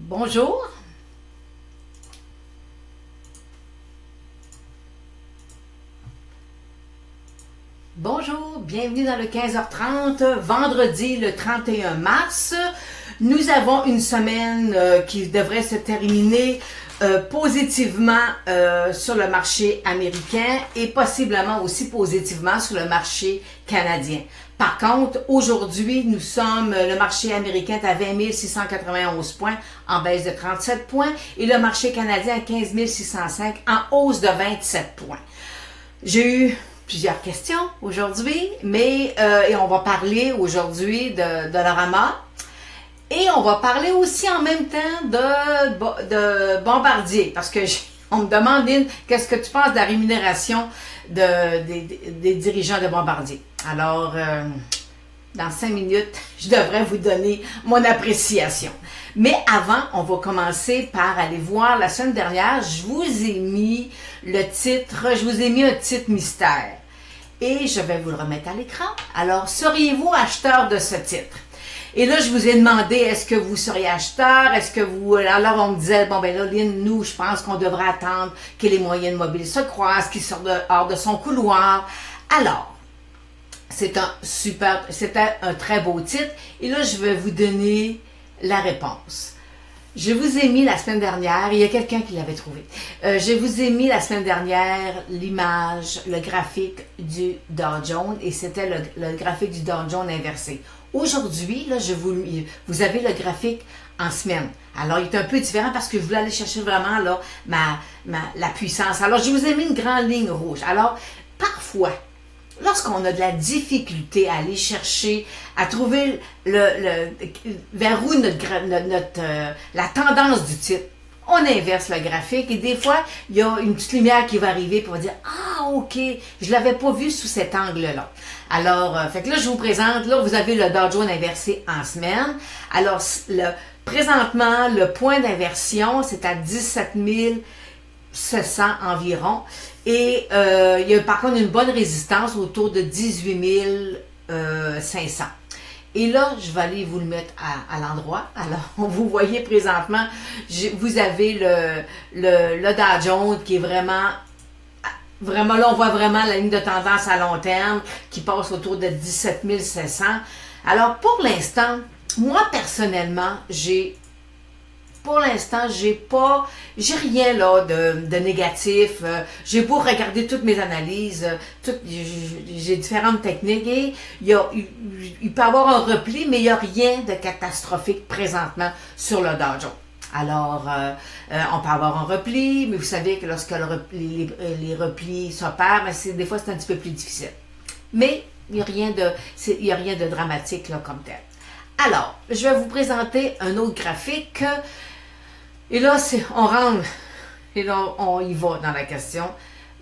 Bonjour. Bonjour, bienvenue dans le 15h30, vendredi le 31 mars. Nous avons une semaine qui devrait se terminer positivement sur le marché américain et possiblement aussi positivement sur le marché canadien. Par contre, aujourd'hui, nous sommes, le marché américain est à 20 691 points, en baisse de 37 points, et le marché canadien à 15 605, en hausse de 27 points. J'ai eu plusieurs questions aujourd'hui, mais et on va parler aujourd'hui de Dollarama. Et on va parler aussi en même temps de Bombardier, parce que on me demande, Lynn, qu'est-ce que tu penses de la rémunération des dirigeants de Bombardier? Alors, dans 5 minutes, je devrais vous donner mon appréciation. Mais avant, on va commencer par aller voir, la semaine dernière, je vous ai mis un titre mystère. Et je vais vous le remettre à l'écran. Alors, seriez-vous acheteur de ce titre? Et là, je vous ai demandé, est-ce que vous seriez acheteur? Est-ce que vous... Alors, on me disait, bon, ben là, Lynn, nous, je pense qu'on devrait attendre que les moyennes mobiles se croisent, qu'il sorte hors de son couloir. Alors, c'était un très beau titre. Et là, je vais vous donner la réponse. Je vous ai mis la semaine dernière, il y a quelqu'un qui l'avait trouvé, je vous ai mis la semaine dernière l'image, le graphique du Dow Jones, et c'était le graphique du Dow Jones inversé. Aujourd'hui, là, vous avez le graphique en semaine. Alors, il est un peu différent parce que je voulais aller chercher vraiment là, la puissance. Alors, je vous ai mis une grande ligne rouge. Alors, parfois, lorsqu'on a de la difficulté à aller chercher, à trouver vers où la tendance du titre, on inverse le graphique et des fois, il y a une petite lumière qui va arriver et on va dire « Ah, ok, je ne l'avais pas vu sous cet angle-là. » Alors, fait que là, je vous présente, là, vous avez le Dow Jones inversé en semaine. Alors, présentement, le point d'inversion, c'est à 17 700 environ. Et il y a par contre une bonne résistance autour de 18 500. Et là, je vais aller vous le mettre à l'endroit. Alors, vous voyez présentement, vous avez le Dow Jones qui est vraiment là, on voit vraiment la ligne de tendance à long terme qui passe autour de 17 700. Alors, pour l'instant, moi, personnellement, j'ai rien là de négatif. J'ai beau regarder toutes mes analyses, j'ai différentes techniques et il peut y avoir un repli, mais il n'y a rien de catastrophique présentement sur le Dow Jones. Alors, on peut avoir un repli, mais vous savez que lorsque les replis s'opèrent, des fois c'est un petit peu plus difficile. Mais il n'y a rien de dramatique là, comme tel. Alors, je vais vous présenter un autre graphique. Et là, on rentre, et là, on y va dans la question.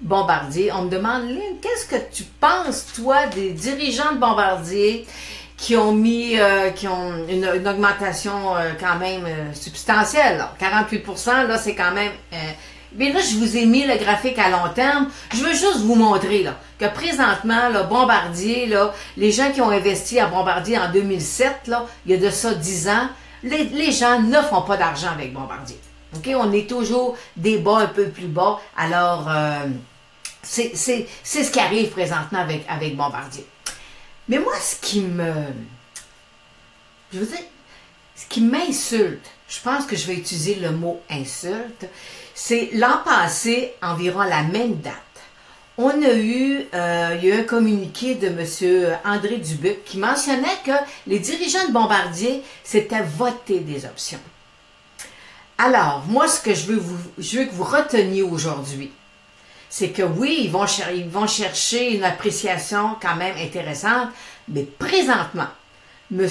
Bombardier, on me demande, Lynn, qu'est-ce que tu penses, toi, des dirigeants de Bombardier qui ont une augmentation quand même substantielle, là, 48%, là, c'est quand même... mais là, je vous ai mis le graphique à long terme. Je veux juste vous montrer là, que présentement, là, Bombardier, là, les gens qui ont investi à Bombardier en 2007, là, il y a de ça 10 ans, les gens ne font pas d'argent avec Bombardier. OK? On est toujours des bas un peu plus bas. Alors, c'est ce qui arrive présentement avec Bombardier. Mais moi, ce qui m'insulte, je pense que je vais utiliser le mot insulte, c'est l'an passé, environ à la même date, il y a eu un communiqué de M. André Dubuc qui mentionnait que les dirigeants de Bombardier s'étaient votés des options. Alors, moi, ce que je veux que vous reteniez aujourd'hui, c'est que oui, ils vont chercher une appréciation quand même intéressante, mais présentement, M.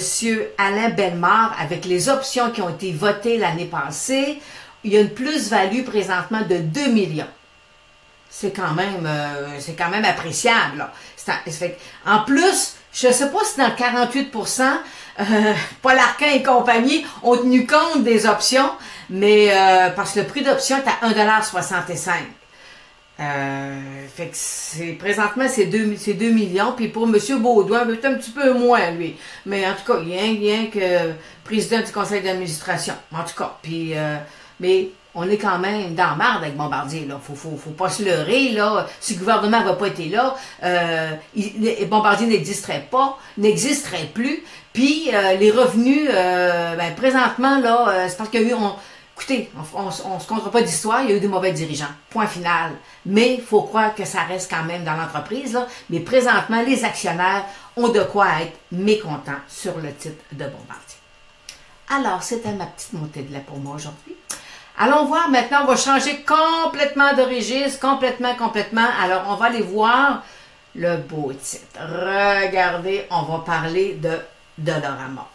Alain Bellemare, avec les options qui ont été votées l'année passée, il y a une plus-value présentement de 2 millions. C'est quand même appréciable. Là. En plus, je ne sais pas si dans le 48%, Paul Arcand et compagnie ont tenu compte des options, mais parce que le prix d'option est à 1,65 $. Fait que présentement, c'est 2 millions. Puis pour M. Baudouin, c'est un petit peu moins, lui. Mais en tout cas, il y a rien que président du conseil d'administration. En tout cas. Puis, mais on est quand même dans la marde avec Bombardier, là. Faut pas se leurrer, là. Si le gouvernement n'avait pas été là, Bombardier n'existerait plus. Puis les revenus, présentement, là, c'est parce qu'il y a eu... Écoutez, on se comptera pas d'histoire, il y a eu des mauvais dirigeants. Point final. Mais il faut croire que ça reste quand même dans l'entreprise, là. Mais présentement, les actionnaires ont de quoi être mécontents sur le titre de Bombardier. Alors, c'était ma petite montée de lait pour moi aujourd'hui. Allons voir maintenant, on va changer complètement de registre, complètement. Alors, on va aller voir le beau titre. Regardez, on va parler de Dollarama.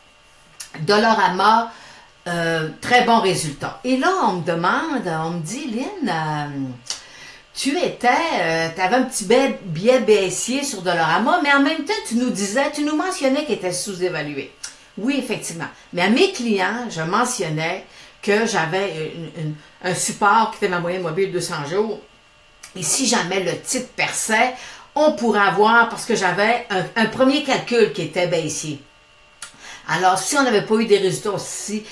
Dollarama, très bon résultat. Et là, on me dit, Lynn, tu avais un petit biais baissier sur Dollarama, mais en même temps, tu nous mentionnais qu'il était sous-évalué. Oui, effectivement. Mais à mes clients, je mentionnais que j'avais un support qui était ma moyenne mobile 200 jours. Et si jamais le titre perçait, on pourrait avoir, parce que j'avais un premier calcul qui était baissier. Alors, si on n'avait pas eu des résultats aussi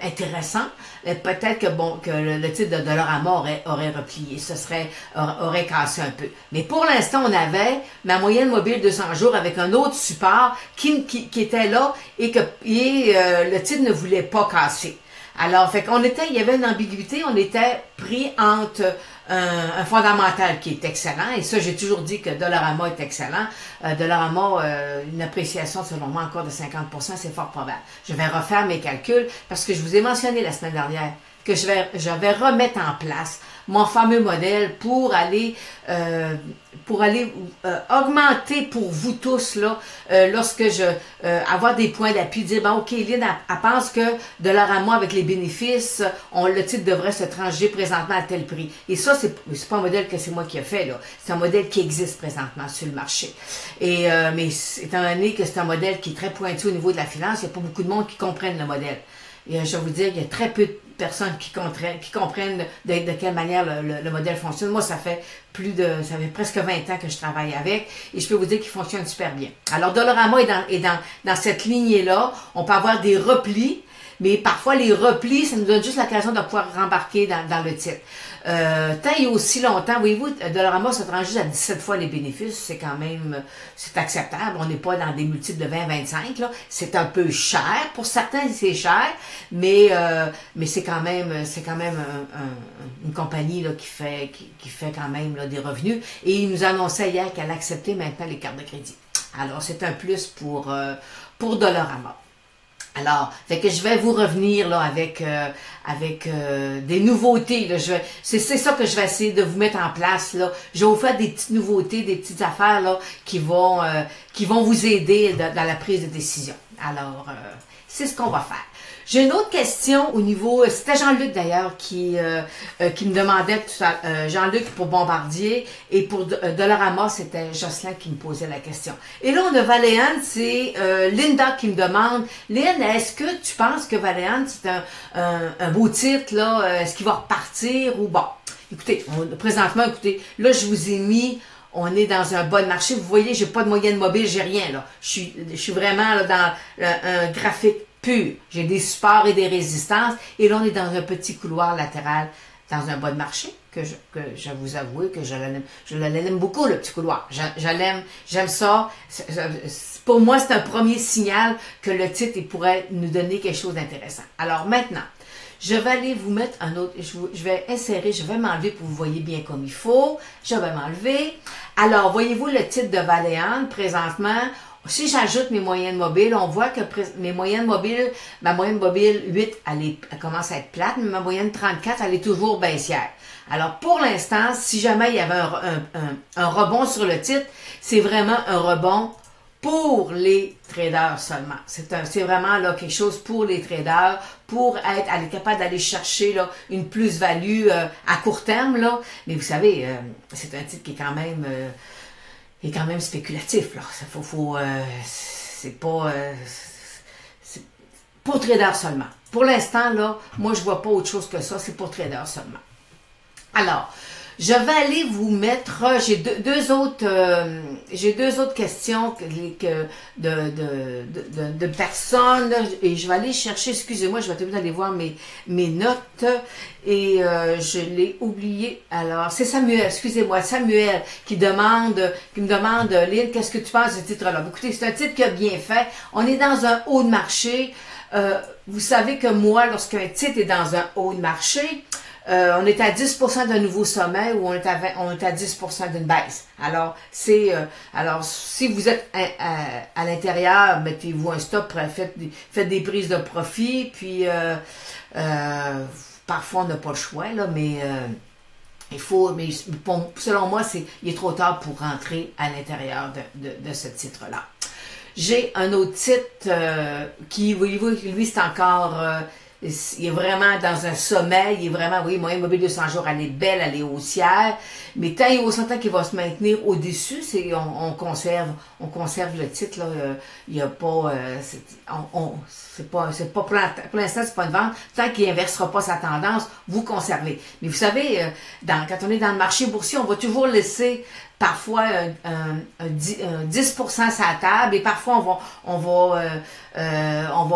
intéressants, peut-être que le titre de Dollarama aurait replié, aurait cassé un peu. Mais pour l'instant, on avait ma moyenne mobile 200 jours avec un autre support qui était là et le titre ne voulait pas casser. Alors, il y avait une ambiguïté, on était pris entre un fondamental qui est excellent, et ça, j'ai toujours dit que Dollarama est excellent. Dollarama, une appréciation selon moi encore de 50%, c'est fort probable. Je vais refaire mes calculs parce que je vous ai mentionné la semaine dernière que je vais remettre en place mon fameux modèle pour aller augmenter pour vous tous là, lorsque avoir des points d'appui, dire bon ok, Lynn, elle pense que Dollarama avec les bénéfices, le titre devrait se trancher présentement à tel prix. Et ça, c'est pas un modèle que c'est moi qui ai fait là, c'est un modèle qui existe présentement sur le marché. Et mais étant donné que c'est un modèle qui est très pointu au niveau de la finance, il n'y a pas beaucoup de monde qui comprennent le modèle. Et je vais vous dire, il y a très peu de personnes qui comprennent de quelle manière le modèle fonctionne. Moi, ça fait presque 20 ans que je travaille avec et je peux vous dire qu'il fonctionne super bien. Alors, Dollarama est dans cette lignée-là. On peut avoir des replis, mais parfois les replis, ça nous donne juste l'occasion de pouvoir rembarquer dans le titre. Tant et aussi longtemps, voyez-vous, Dollarama se rend juste à 17 fois les bénéfices, c'est quand même, c'est acceptable, on n'est pas dans des multiples de 20-25, là, c'est un peu cher, pour certains c'est cher, mais c'est quand même une compagnie là, qui fait quand même là, des revenus, et il nous annonçait hier qu'elle acceptait maintenant les cartes de crédit. Alors c'est un plus pour Dollarama. Alors, que je vais vous revenir là avec des nouveautés. Là. C'est ça que je vais essayer de vous mettre en place. Là. Je vais vous faire des petites nouveautés, des petites affaires là, qui vont vous aider dans la prise de décision. Alors, c'est ce qu'on va faire. J'ai une autre question au niveau, c'était Jean-Luc d'ailleurs qui me demandait, Jean-Luc pour Bombardier et pour Dollarama, c'était Jocelyn qui me posait la question. Et là, on a Valéane, c'est Linda qui me demande, Lynn, est-ce que tu penses que Valéane, c'est un beau titre, là, est-ce qu'il va repartir ou bon? Écoutez, présentement, là, je vous ai mis, on est dans un bon marché. Vous voyez, j'ai pas de moyenne mobile, j'ai rien, là. Je suis vraiment là, dans un graphique pur. J'ai des supports et des résistances. Et là, on est dans un petit couloir latéral, dans un bon marché, que je vous avoue que je l'aime beaucoup, le petit couloir. J'aime ça. Pour moi, c'est un premier signal que le titre il pourrait nous donner quelque chose d'intéressant. Alors maintenant, je vais aller vous mettre un autre, je vais insérer, je vais m'enlever pour que vous voyez bien comme il faut. Je vais m'enlever. Alors, voyez-vous le titre de Valéane, présentement, si j'ajoute mes moyennes mobiles, on voit que ma moyenne mobile 8, elle commence à être plate, mais ma moyenne 34, elle est toujours baissière. Alors, pour l'instant, si jamais il y avait un rebond sur le titre, c'est vraiment un rebond pour les traders seulement. C'est vraiment là quelque chose pour les traders, pour être capable d'aller chercher là, une plus-value à court terme. Là. Mais vous savez, c'est un titre qui est quand même spéculatif. Là. C'est pas pour traders seulement. Pour l'instant, là, moi je vois pas autre chose que ça, c'est pour traders seulement. Alors, je vais aller vous mettre, j'ai deux autres questions de personnes et je vais aller chercher, excusez-moi, je vais peut-être aller voir mes notes et je l'ai oublié. Alors, c'est Samuel, excusez-moi, Samuel qui me demande, Lynn, qu'est-ce que tu penses de ce titre-là? Écoutez, c'est un titre qui a bien fait. On est dans un haut de marché. Vous savez que moi, lorsqu'un titre est dans un haut de marché, on est à 10% d'un nouveau sommet ou on est à 10% d'une baisse. Alors, alors si vous êtes à l'intérieur, mettez-vous un stop, faites des prises de profit, puis parfois on n'a pas le choix, là, mais selon moi, il est trop tard pour rentrer à l'intérieur de ce titre-là. J'ai un autre titre qui, voyez-vous, lui, c'est encore... il est vraiment dans un sommet, il est vraiment, oui, moyenne mobile 200 jours, elle est belle, elle est haussière, mais tant et aussi longtemps qu'il va se maintenir au-dessus, on conserve le titre, là, il n'y a pas, pour l'instant, c'est pas une vente, tant qu'il n'inversera pas sa tendance, vous conservez. Mais vous savez, quand on est dans le marché boursier, on va toujours laisser parfois 10% sur la table et parfois on va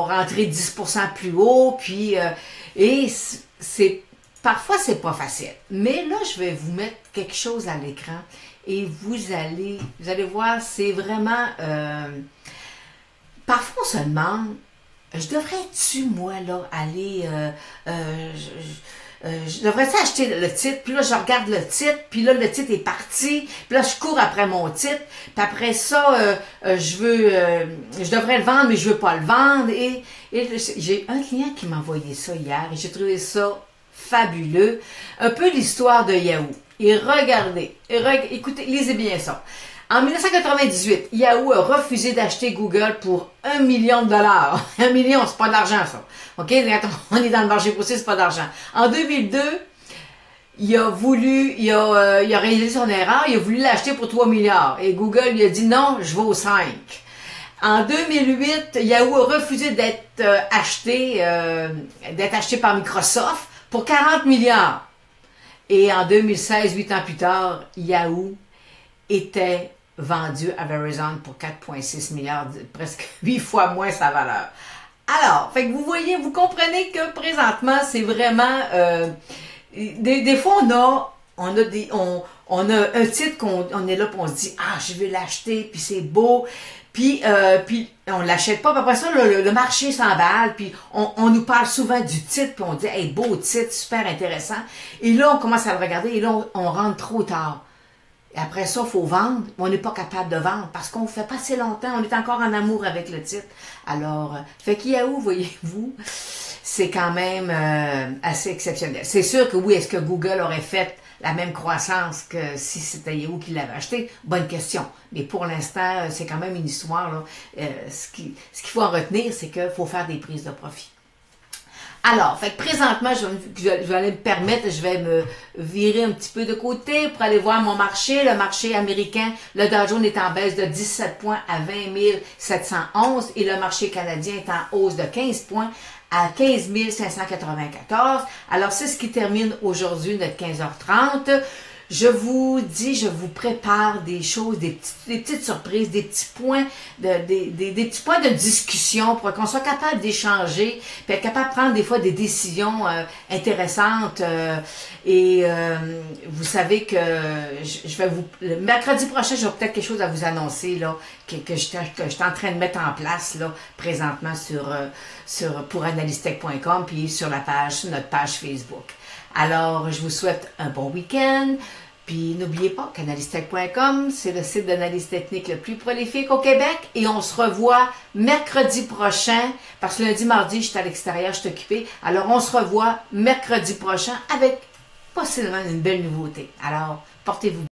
rentrer 10% plus haut, puis parfois c'est pas facile. Mais là, je vais vous mettre quelque chose à l'écran et vous allez voir, c'est vraiment parfois on se demande, je devrais-tu moi là aller je devrais acheter le titre, puis là je regarde le titre, puis là le titre est parti, puis là je cours après mon titre, puis après ça je devrais le vendre mais je veux pas le vendre et j'ai un client qui m'a envoyé ça hier et j'ai trouvé ça fabuleux, un peu l'histoire de Yahoo. Et regardez, écoutez, lisez bien ça. En 1998, Yahoo a refusé d'acheter Google pour $1 million. 1 million, c'est pas de l'argent, ça. OK? Quand on est dans le marché boursier, c'est pas d'argent. En 2002, il a réalisé son erreur, il a voulu l'acheter pour 3 milliards. Et Google lui a dit non, je vaux 5. En 2008, Yahoo a refusé d'être acheté par Microsoft pour 40 milliards. Et en 2016, 8 ans plus tard, Yahoo était vendu à Verizon pour 4,6 milliards, presque 8 fois moins sa valeur. Alors, fait que vous voyez, vous comprenez que présentement, c'est vraiment... des fois, on a un titre qu'on est là, puis on se dit « Ah, je vais l'acheter, puis c'est beau. » Puis on l'achète pas, puis après ça, le marché s'emballe, puis on nous parle souvent du titre, puis on dit « Hey, beau titre, super intéressant. » Et là, on commence à le regarder, et là, on rentre trop tard. Et après ça, il faut vendre. On n'est pas capable de vendre parce qu'on ne fait pas assez longtemps. On est encore en amour avec le titre. Alors, fait que Yahoo, voyez-vous, c'est quand même assez exceptionnel. C'est sûr que oui, est-ce que Google aurait fait la même croissance que si c'était Yahoo qui l'avait acheté? Bonne question. Mais pour l'instant, c'est quand même une histoire, là. Ce qu'il faut en retenir, c'est qu'il faut faire des prises de profit. Alors, fait que présentement, je vais aller me permettre, je vais me virer un petit peu de côté pour aller voir mon marché. Le marché américain, le Dow Jones est en baisse de 17 points à 20 711 et le marché canadien est en hausse de 15 points à 15 594. Alors, c'est ce qui termine aujourd'hui notre 15h30. Je vous dis, je vous prépare des choses, des petites surprises, des petits points de discussion pour qu'on soit capable d'échanger, puis être capable de prendre des fois des décisions intéressantes. Vous savez que le mercredi prochain, j'aurai peut-être quelque chose à vous annoncer là, que je suis en train de mettre en place là présentement pour analystech.com puis sur notre page Facebook. Alors, je vous souhaite un bon week-end. Puis, n'oubliez pas qu'analystech.com, c'est le site d'analyse technique le plus prolifique au Québec. Et on se revoit mercredi prochain, parce que lundi, mardi, je suis à l'extérieur, je suis occupée. Alors, on se revoit mercredi prochain avec possiblement une belle nouveauté. Alors, portez-vous bien.